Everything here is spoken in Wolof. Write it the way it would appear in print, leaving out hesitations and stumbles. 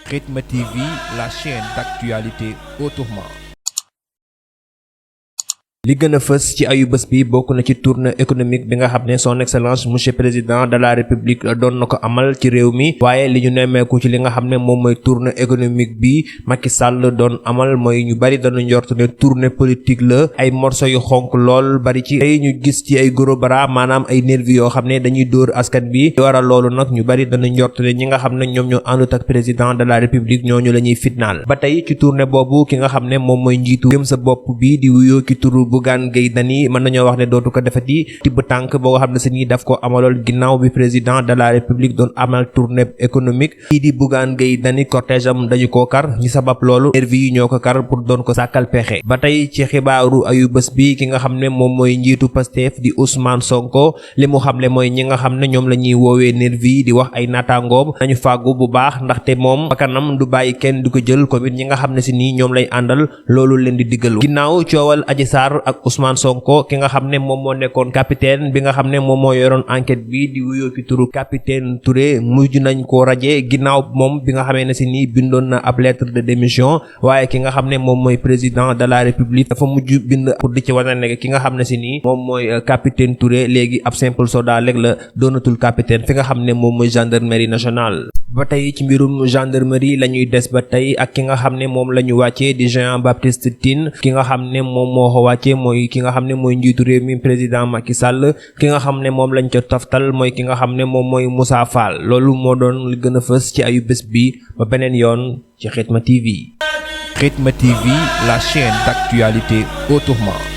Rythme TV, la chaîne d'actualité autrement. li gën a fës ci ayu bés bi bokk na ci tournée économique bi nga xam ne son excellence monsieur président de la république doon na ko amal ci réew mi waaye li ñu nemmeeku ci li nga xam ne moom mooy tournée économique bi Macky Sall doon amal mooy ñu bari dañu njort ne tournée politique la ay morceau yu xonk lool bari ci ay ñu gis ci ay gros bras maanaam ay nervi yoo xam ne dañuy dóor askan bi waral loolu nag ñu bari dañu njort ne ñi nga xam ne ñoom ñoo àndut ak président de la république ñooñu la ñuy fitnaal ba tey ci tournée boobu ki nga xam ne moom mooy njiitu gëm sa bopp bi di wuyoo ci turu Bougane Gueye Dany mën nañoo wax ne dootu ko defati tibb tànk boo xam ne si nii daf ko amalool ginnaaw bi président de la république doon amal tournée économique kii di Bougane Gueye Dany cortège am dañu koo kar ñi sabab loolu nervi yi ñoo ko kar pour doon ko sàkkal pexe ba tey ci xibaaru ayu bés bi ki nga xam ne moom mooy njiitu Pastef di Ousmane Sonko li mu xamle mooy ñi nga xam ne ñoom la ñuy woowee nervi di wax ay naataangoom nañu fàggu bu baax ndaxte moom bakkanam du bàyyi kenn du ko jël comme ñi nga xam ne si nii ñoom lay àndal loolu leen di diggalu ginnaaw coowal Adji Sarr ak Ousmane Sonko ki nga xam ne moom moo nekkoon capitaine bi nga xam ne moom moo yoroon enquête bi di wuyoo ci turu capitaine Touré mujj nañ ko raje ginnaaw moom bi nga xamee ne si nii bindoon na ab lettre de démission waaye ki nga xam ne moom mooy président de la république dafa mujj bind pour di ci wane ne ki nga xam ne si nii moom mooy capitaine Touré léegi ab simple soldat léegi la doonatul capitaine fi nga xam ne moom mooy gendarmerie nationale. ba tey ci mbirum gendarmerie la ñuy des ba tey ak ki nga xam ne moom la ñu wàccee di Jean Baptiste Tine ki nga xam ne moom moo ko wàccee mooy ki nga xam ne mooy njiitu réew mi président Macky Sall ki nga xam ne moom lañ ca toftal mooy ki nga xam ne moom mooy Moussa Fall loolu moo doon li gën a fës ci ayu bés bi ba beneen yoon ci Rythme TV. Rythme TV, la chaîne d'actualité autrement.